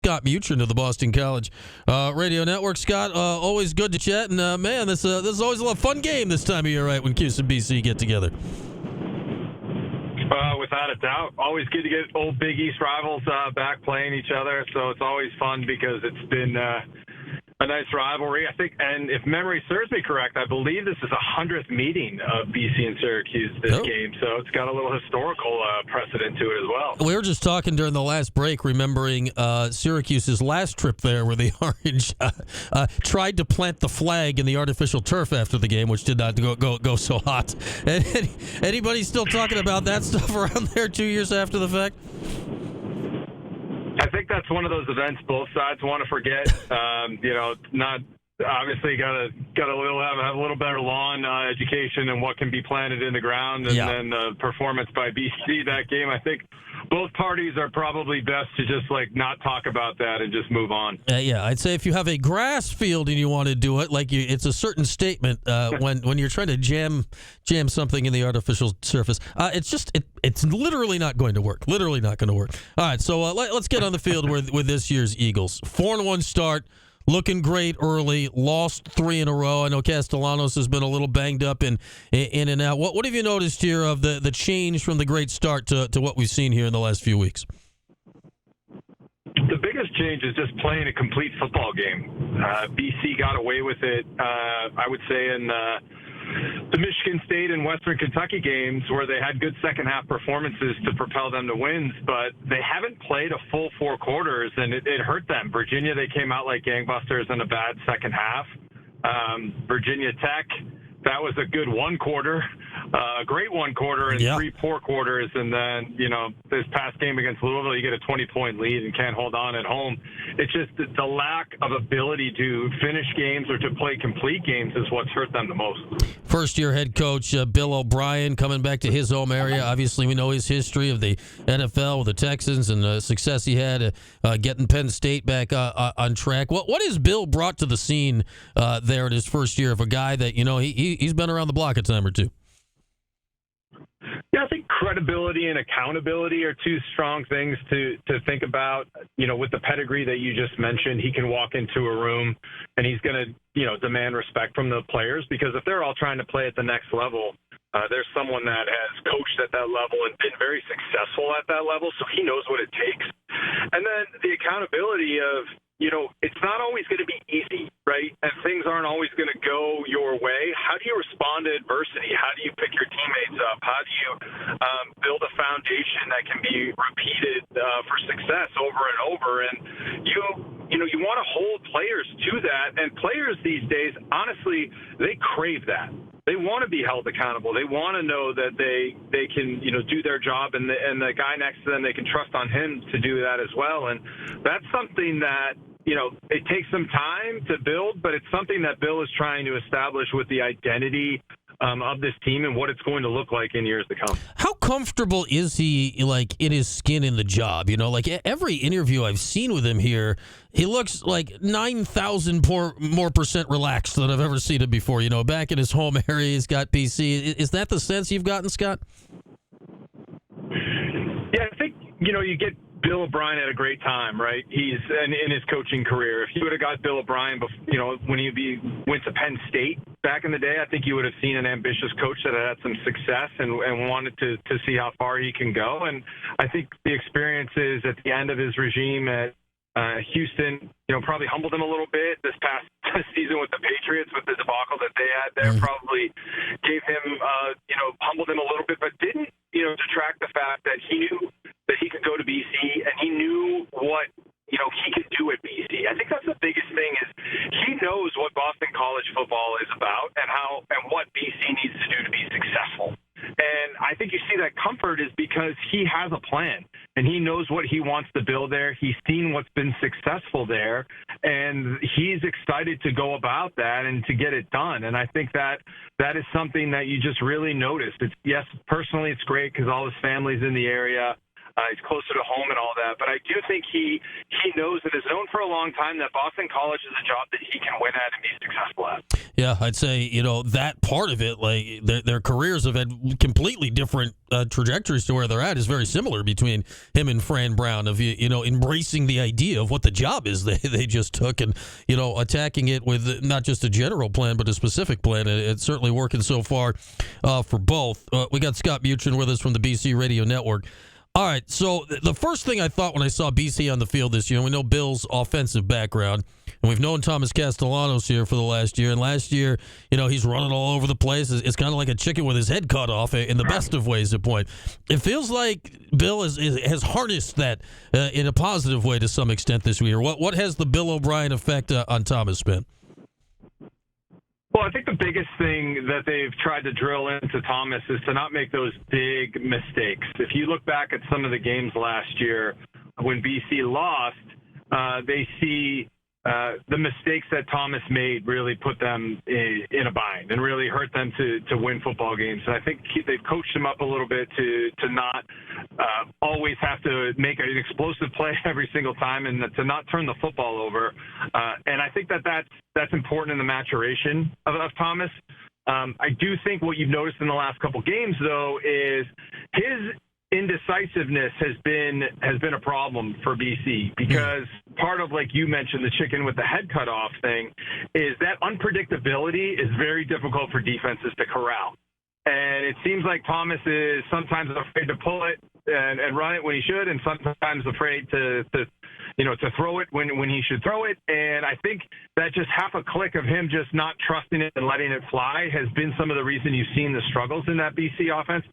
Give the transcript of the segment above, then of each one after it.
Scott Mutryn of the Boston College Radio Network. Scott, always good to chat, and man, this is always a lot of fun game this time of year, right, when Cuse and BC get together. Without a doubt. Always good to get old Big East rivals back playing each other, so it's always fun because it's been a nice rivalry, I think. And if memory serves me correct, I believe this is the 100th meeting of BC and Syracuse this game, so it's got a little historical precedent to it as well. We were just talking during the last break, remembering Syracuse's last trip there, where the Orange tried to plant the flag in the artificial turf after the game, which did not go so hot. And anybody still talking about that stuff around there 2 years after the fact? I think that's one of those events both sides want to forget. Not obviously got to have a little better lawn education and what can be planted in the ground, and then the performance by BC that game. I think both parties are probably best to just not talk about that and just move on. I'd say if you have a grass field and you want to do it, it's a certain statement when you're trying to jam something in the artificial surface. It's literally not going to work. Literally not going to work. All right, so let's get on the field with this year's Eagles. 4-1 start. Looking great early, lost 3 in a row. I know Castellanos has been a little banged up in and out. What have you noticed here of the change from the great start to what we've seen here in the last few weeks? The biggest change is just playing a complete football game. BC got away with it, I would say, in the Michigan State and Western Kentucky games where they had good second-half performances to propel them to wins, but they haven't played a full 4 quarters, and it hurt them. Virginia, they came out like gangbusters in a bad second half. Virginia Tech, that was a good 1 quarter, a great 1 quarter, and 3 poor quarters. And then, this past game against Louisville, you get a 20-point lead and can't hold on at home. It's just the lack of ability to finish games or to play complete games is what's hurt them the most. First-year head coach Bill O'Brien coming back to his home area. Obviously, we know his history of the NFL with the Texans and the success he had getting Penn State back on track. What has Bill brought to the scene there in his first year of a guy that, he's been around the block a time or two? Yeah, I think credibility and accountability are 2 strong things to think about. With the pedigree that you just mentioned, he can walk into a room and he's going to, demand respect from the players, because if they're all trying to play at the next level, there's someone that has coached at that level and been very successful at that level, so he knows what it takes. And then the accountability of, it's not always going to be easy, right? And things aren't always going to go your way. How do you respond to adversity? How do you pick your teammates up? How do you build a foundation that can be repeated for success over and over? And you want to hold players to that. And players these days, honestly, they crave that. They want to be held accountable. They want to know that they can, do their job, and the guy next to them, they can trust on him to do that as well. And that's something that, it takes some time to build, but it's something that Bill is trying to establish with the identity of this team and what it's going to look like in years to come. How comfortable is he, in his skin in the job? Every interview I've seen with him here, he looks like 9,000 more percent relaxed than I've ever seen him before. Back in his home area, he's got BC. Is that the sense you've gotten, Scott? Yeah, I think, you get Bill O'Brien at a great time, right? He's in his coaching career. If you would have got Bill O'Brien, when he went to Penn State back in the day, I think you would have seen an ambitious coach that had some success and wanted to see how far he can go. And I think the experiences at the end of his regime at Houston, probably humbled him a little bit this past season with the Patriots, with the debacle that they had there. Probably gave him, humbled him a little bit, but didn't, detract the fact that he knew that he could go to BC and he knew what, he could do at BC. I think that's the biggest thing is he knows what Boston College football is about and what BC needs to do to be successful. And I think you see that comfort is because he has a plan and he knows what he wants to build there. He's seen what's been successful there, and he's excited to go about that and to get it done. And I think that is something that you just really noticed. Personally, it's great because all his family's in the area. He's closer to home and all that. But I do think he knows and has known for a long time that Boston College is a job that he can win at and be successful at. Yeah, I'd say, that part of it, like their careers have had completely different trajectories to where they're at, is very similar between him and Fran Brown, of, embracing the idea of what the job is they just took, and, attacking it with not just a general plan, but a specific plan. It's certainly working so far for both. We got Scott Mutryn with us from the BC Radio Network. All right, so the first thing I thought when I saw BC on the field this year, we know Bill's offensive background, and we've known Thomas Castellanos here for the last year. And last year, he's running all over the place. It's kind of like a chicken with his head cut off in the best of ways at point. It feels like Bill has harnessed that in a positive way to some extent this year. What has the Bill O'Brien effect on Thomas been? Well, I think the biggest thing that they've tried to drill into Thomas is to not make those big mistakes. If you look back at some of the games last year when BC lost, they see the mistakes that Thomas made really put them in a bind and really hurt them to win football games. And I think they've coached him up a little bit to not always have to make an explosive play every single time and to not turn the football over. And I think that's important in the maturation of Thomas. I do think what you've noticed in the last couple games, though, is his indecisiveness has been a problem for BC, because part of, like you mentioned, the chicken with the head cut off thing is that unpredictability is very difficult for defenses to corral. And it seems like Thomas is sometimes afraid to pull it and run it when he should, and sometimes afraid to throw it when he should throw it. And I think that just half a click of him just not trusting it and letting it fly has been some of the reason you've seen the struggles in that BC offense.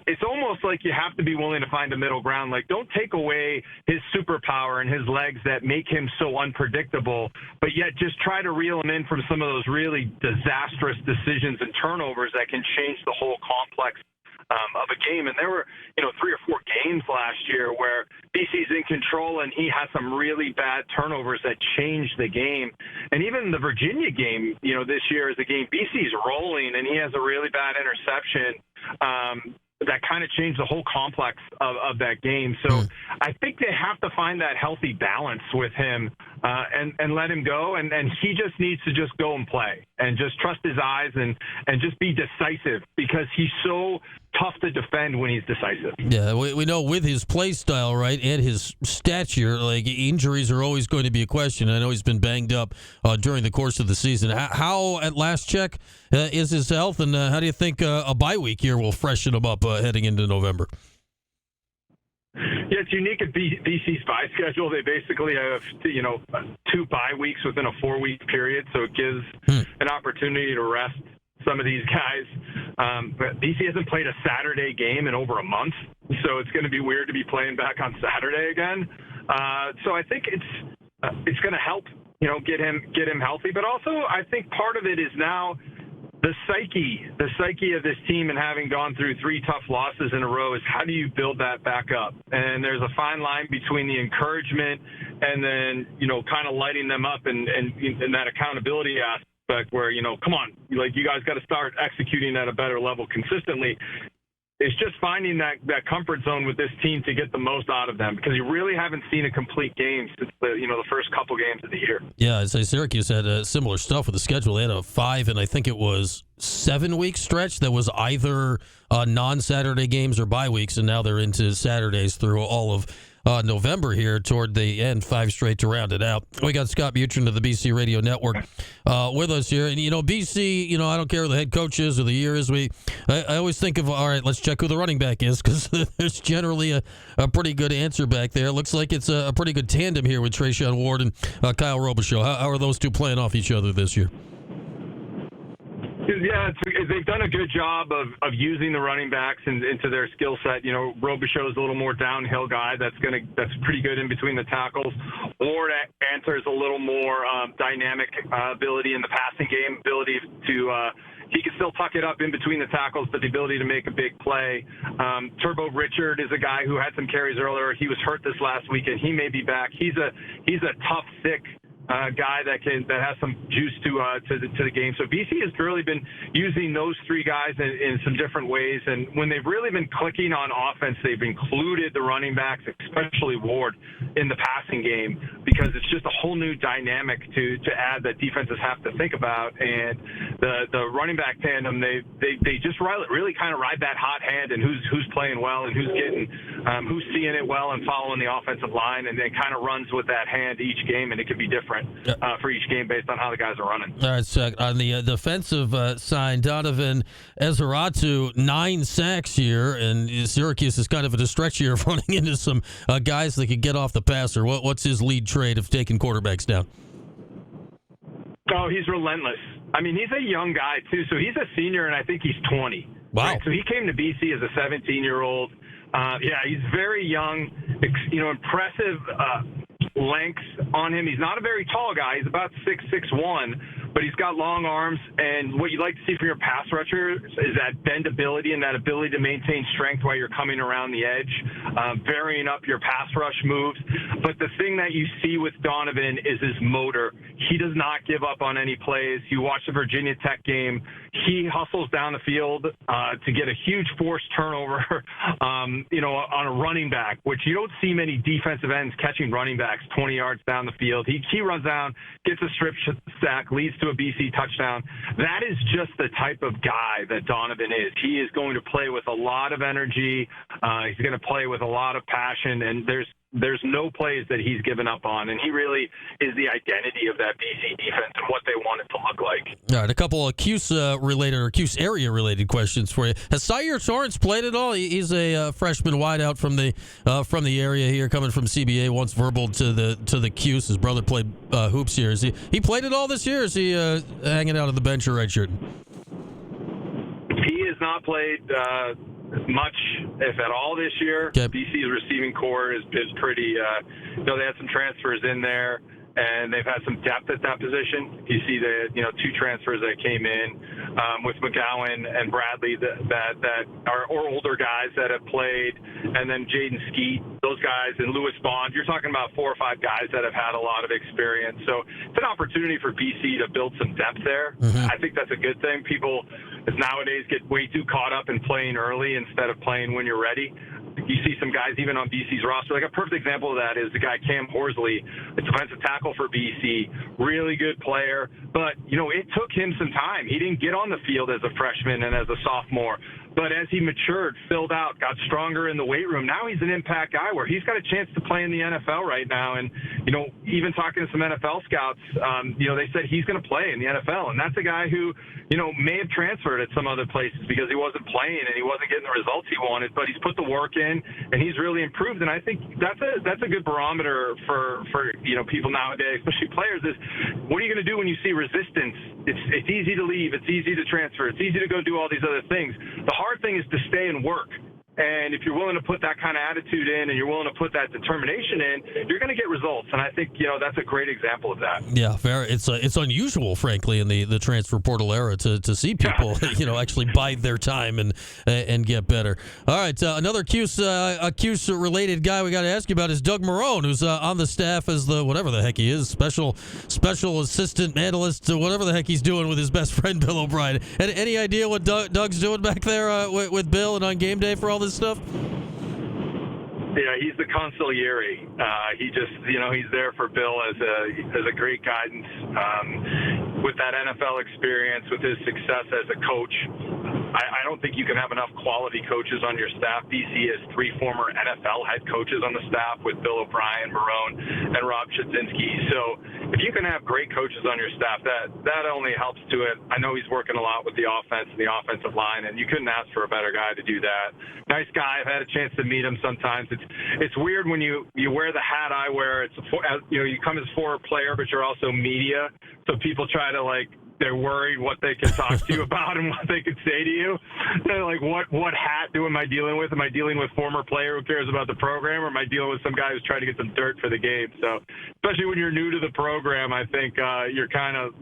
It's almost like you have to be willing to find a middle ground. Like, don't take away his superpower and his legs that make him so unpredictable, but yet just try to reel him in from some of those really disastrous decisions and turnovers that can change the whole complex of a game. And there were, 3 or 4 games last year where BC's in control and he has some really bad turnovers that changed the game. And even the Virginia game, this year is a game BC's rolling and he has a really bad interception that kind of changed the whole complex of that game. So I think they have to find that healthy balance with him and let him go. And he just needs to just go and play and just trust his eyes and just be decisive, because he's so tough to defend when he's decisive. Yeah, we know with his play style, right, and his stature, like, injuries are always going to be a question. I know he's been banged up during the course of the season. How at last check, is his health, and how do you think a bye week here will freshen him up heading into November? Yeah, it's unique at BC's bye schedule. They basically have, 2 bye weeks within a 4-week period, so it gives an opportunity to rest some of these guys. But BC hasn't played a Saturday game in over a month, so it's going to be weird to be playing back on Saturday again. So I think it's going to help, get him healthy. But also, I think part of it is now the psyche of this team, and having gone through 3 tough losses in a row, is how do you build that back up? And there's a fine line between the encouragement and then, kind of lighting them up and that accountability aspect where, come on, like, you guys got to start executing at a better level consistently. It's just finding that comfort zone with this team to get the most out of them, because you really haven't seen a complete game since the first couple games of the year. Yeah, I'd say Syracuse had similar stuff with the schedule. They had a 5 and I think it was 7-week stretch that was either non-Saturday games or bye weeks, and now they're into Saturdays through all of November here toward the end, 5 straight to round it out. We got Scott Mutryn of the BC Radio Network with us here. And, BC, I don't care who the head coach is or the year is. I always think of, all right, let's check who the running back is, because there's generally a pretty good answer back there. It looks like it's a pretty good tandem here with Trayshawn Ward and Kyle Robichaux. How are those two playing off each other this year? Yeah, they've done a good job of using the running backs into their skill set. Robichaux is a little more downhill guy that's pretty good in between the tackles. Ward answers a little more dynamic ability in the passing game, ability to he can still tuck it up in between the tackles, but the ability to make a big play. Turbo Richard is a guy who had some carries earlier. He was hurt this last weekend. He may be back. He's a tough, thick guy that has some juice to the game. So BC has really been using those three guys in some different ways, and when they've really been clicking on offense, they've included the running backs, especially Ward, in the passing game, because it's just a whole new dynamic to add that defenses have to think about. And the running back tandem, they just really kind of ride that hot hand and who's playing well and who's seeing it well and following the offensive line, and then kind of runs with that hand each game, and it could be different for each game based on how the guys are running. All right, so on the defensive side, Donovan Ezeratu, 9 sacks here, and Syracuse is kind of in a stretch here of running into some guys that could get off the passer. What's his lead trait of taking quarterbacks down? Oh, he's relentless. I mean, he's a young guy, too, so he's a senior, and I think he's 20. Wow. Right? So he came to BC as a 17-year-old. He's very young, impressive length on him. He's not a very tall guy. He's about 6'1", but he's got long arms, and what you'd like to see from your pass rushers is that bendability and that ability to maintain strength while you're coming around the edge, varying up your pass rush moves. But the thing that you see with Donovan is his motor. He does not give up on any plays. You watch the Virginia Tech game, he hustles down the field to get a huge forced turnover, on a running back, which you don't see many defensive ends catching running backs 20 yards down the field. He runs down, gets a strip sack, leads to a BC touchdown. That is just the type of guy that Donovan is. He is going to play with a lot of energy. He's going to play with a lot of passion, and there's no plays that he's given up on, and he really is the identity of that BC defense and what they want it to look like. All right, a couple of Cuse area-related questions for you. Has Syer Torrance played at all? He's a freshman wideout from the area here, coming from CBA. Once verbal to the Cuse. His brother played hoops here. Is he played at all this year? Or is he hanging out on the bench or redshirting? He has not played much, if at all, this year. Okay. BC's receiving core is pretty, they had some transfers in there, and they've had some depth at that position. You see the, 2 transfers that came in with McGowan and Bradley that are older guys that have played, and then Jaden Skeet, those guys, and Lewis Bond. You're talking about 4 or 5 guys that have had a lot of experience. So it's an opportunity for BC to build some depth there. Mm-hmm. I think that's a good thing. People nowadays get way too caught up in playing early instead of playing when you're ready. You see some guys even on BC's roster. Like a perfect example of that is the guy Cam Horsley, a defensive tackle for BC, really good player. But, it took him some time. He didn't get on the field as a freshman and as a sophomore. But as he matured, filled out, got stronger in the weight room, now he's an impact guy where he's got a chance to play in the NFL right now. And, even talking to some NFL scouts, they said he's going to play in the NFL. And that's a guy who, may have transferred at some other places because he wasn't playing and he wasn't getting the results he wanted, but he's put the work in and he's really improved. And I think that's a good barometer for people nowadays, especially players, is what are you going to do when you see resistance? It's easy to leave. It's easy to transfer. It's easy to go do all these other things. The hard thing is to stay and work. And if you're willing to put that kind of attitude in and you're willing to put that determination in, you're going to get results. And I think, that's a great example of that. Yeah, fair. It's unusual, frankly, in the transfer portal era to see people, actually bide their time and get better. All right, another Cuse-related guy we got to ask you about is Doug Marone, who's on the staff as the whatever the heck he is, special assistant analyst, whatever the heck he's doing with his best friend Bill O'Brien. Any idea what Doug's doing back there with Bill and on game day for all this stuff? Yeah, he's the consigliere. He just, he's there for Bill as a great guidance. With that NFL experience, with his success as a coach, I don't think you can have enough quality coaches on your staff. BC has 3 former NFL head coaches on the staff with Bill O'Brien, Marone, and Rob Chudzinski. So if you can have great coaches on your staff, that only helps to it. I know he's working a lot with the offense and the offensive line, and you couldn't ask for a better guy to do that. Nice guy. I've had a chance to meet him sometimes. It's weird when you wear the hat I wear. You come as a former player, but you're also media. So people try to they're worried what they can talk to you about and what they could say to you. They're like, what hat am I dealing with? Am I dealing with former player who cares about the program, or am I dealing with some guy who's trying to get some dirt for the game? So, especially when you're new to the program, I think you kind of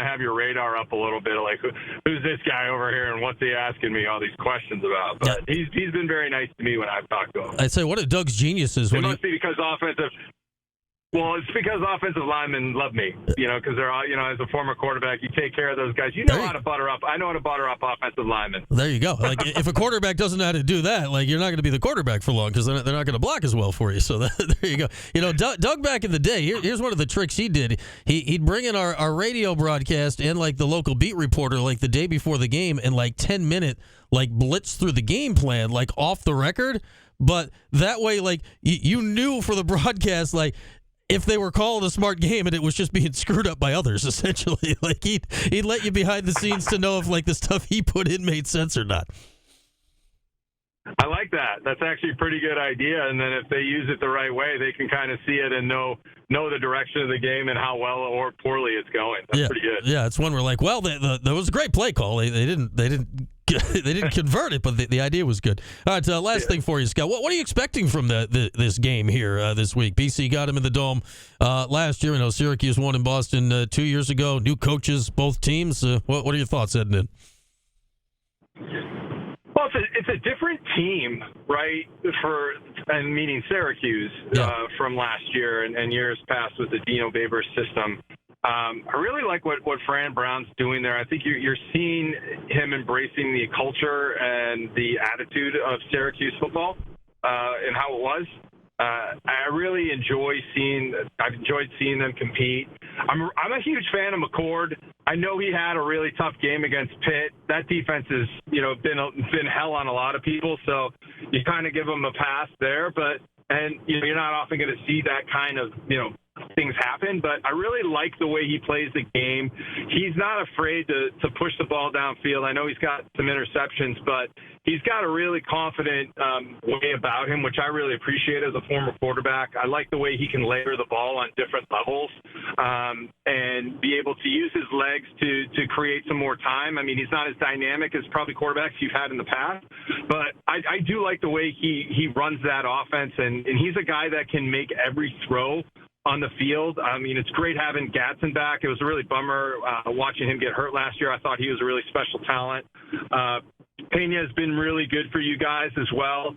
have your radar up a little bit, like who's this guy over here and what's he asking me all these questions about? But yeah. He's been very nice to me when I've talked to him. I'd say one of Doug's geniuses. It must be because offensive. Well, it's because offensive linemen love me, because they're all, as a former quarterback, you take care of those guys. You know how to butter up. I know how to butter up offensive linemen. There you go. Like, if a quarterback doesn't know how to do that, like, you're not going to be the quarterback for long because they're not going to block as well for you. So there you go. Doug back in the day, here's one of the tricks he did. He'd bring in our radio broadcast and, like, the local beat reporter, like, the day before the game and, like, 10-minute, like, blitz through the game plan, like, off the record. But that way, like, you knew for the broadcast, like, if they were calling a smart game and it was just being screwed up by others, essentially. Like, he'd let you behind the scenes to know if, like, the stuff he put in made sense or not. I like that. That's actually a pretty good idea. And then if they use it the right way, they can kind of see it and know the direction of the game and how well or poorly it's going. That's pretty good. Yeah, it's one where, like, well, there was a great play call. They didn't convert it, but the idea was good. All right, last thing for you, Scott. What are you expecting from this game here this week? BC got him in the Dome last year. Syracuse won in Boston 2 years ago. New coaches, both teams. What are your thoughts heading in? Well, it's a different team, right? Meaning Syracuse from last year and years past with the Dino Babers system. I really like what Fran Brown's doing there. I think you're seeing him embracing the culture and the attitude of Syracuse football and how it was. I really I've enjoyed seeing them compete. I'm a huge fan of McCord. I know he had a really tough game against Pitt. That defense has, been hell on a lot of people, so you kind of give them a pass there. But you're not often going to see that kind of, things happen, but I really like the way he plays the game. He's not afraid to push the ball downfield. I know he's got some interceptions, but he's got a really confident way about him, which I really appreciate as a former quarterback. I like the way he can layer the ball on different levels and be able to use his legs to create some more time. I mean, he's not as dynamic as probably quarterbacks you've had in the past, but I do like the way he runs that offense, and he's a guy that can make every throw on the field. I mean, it's great having Gadsden back. It was a really bummer watching him get hurt last year. I thought he was a really special talent. Pena has been really good for you guys as well.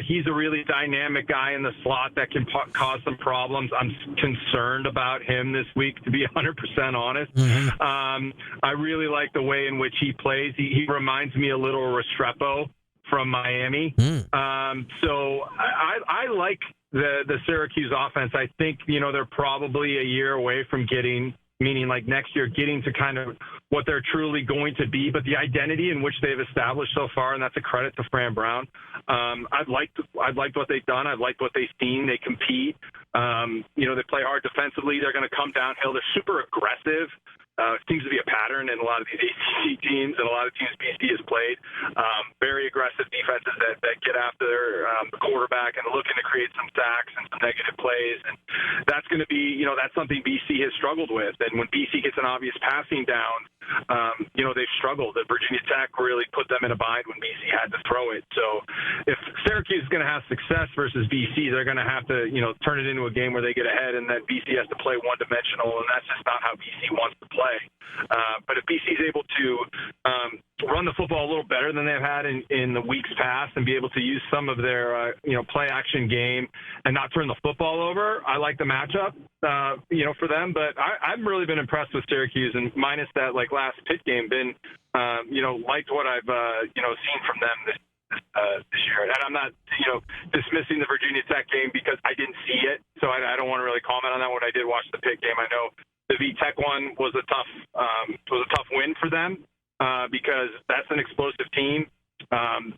He's a really dynamic guy in the slot that can cause some problems. I'm concerned about him this week, to be 100% honest. Mm-hmm. I really like the way in which he plays. He reminds me a little Restrepo from Miami. So I like the Syracuse offense. I think, they're probably a year away from meaning like next year, getting to kind of what they're truly going to be, but the identity in which they've established so far, and that's a credit to Fran Brown. I've liked what they've done. I've liked what they've seen. They compete. They play hard defensively. They're going to come downhill. They're super aggressive. Seems to be a pattern in a lot of these ACC teams and a lot of teams BC has played. Very aggressive defenses that get after the quarterback and looking to create some sacks and some negative plays. And that's going to be, that's something BC has struggled with. And when BC gets an obvious passing down, they've struggled. And Virginia Tech really put them in a bind when BC had to throw it. So if Syracuse is going to have success versus BC, they're going to have to, turn it into a game where they get ahead and then BC has to play one-dimensional, and that's just not how BC wants to play. But if BC is able to run the football a little better than they've had in the weeks past and be able to use some of their, play-action game and not turn the football over, I like the matchup, for them. But I've really been impressed with Syracuse, and minus that, last Pitt game, been, liked what I've, seen from them this year. And I'm not, dismissing the Virginia Tech game because I didn't see it, so I don't want to really comment on that. When I did watch the Pitt game, I know the V-Tech one was a tough win for them because that's an explosive team,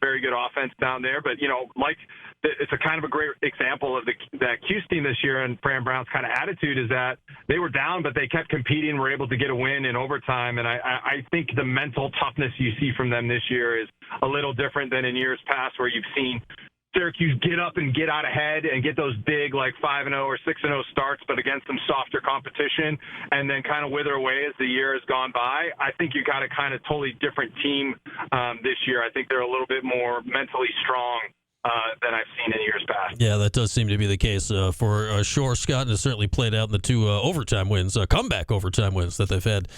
very good offense down there. But it's a kind of a great example of that Cuse team this year, and Fran Brown's kind of attitude is that they were down, but they kept competing, were able to get a win in overtime. And I think the mental toughness you see from them this year is a little different than in years past, where you've seen Syracuse get up and get out ahead and get those big 5-0 or 6-0 starts, but against some softer competition, and then kind of wither away as the year has gone by. I think you got a kind of totally different team this year. I think they're a little bit more mentally strong than I've seen in years past. Yeah, that does seem to be the case for sure, Scott, and it certainly played out in the two overtime wins, comeback overtime wins that they've had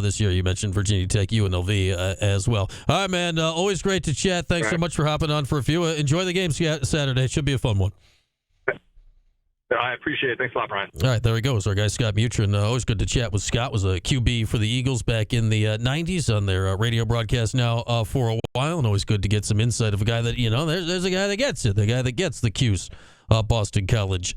this year. You mentioned Virginia Tech, UNLV as well. All right, man, always great to chat. Thanks so much for hopping on for a few. Enjoy the game Saturday. It should be a fun one. I appreciate it. Thanks a lot, Brian. All right, there he goes. Our guy Scott Mutryn. Always good to chat with Scott. Was a QB for the Eagles back in the 90s on their radio broadcast now for a while, and always good to get some insight of a guy that, there's a guy that gets it, the guy that gets the Cuse Boston College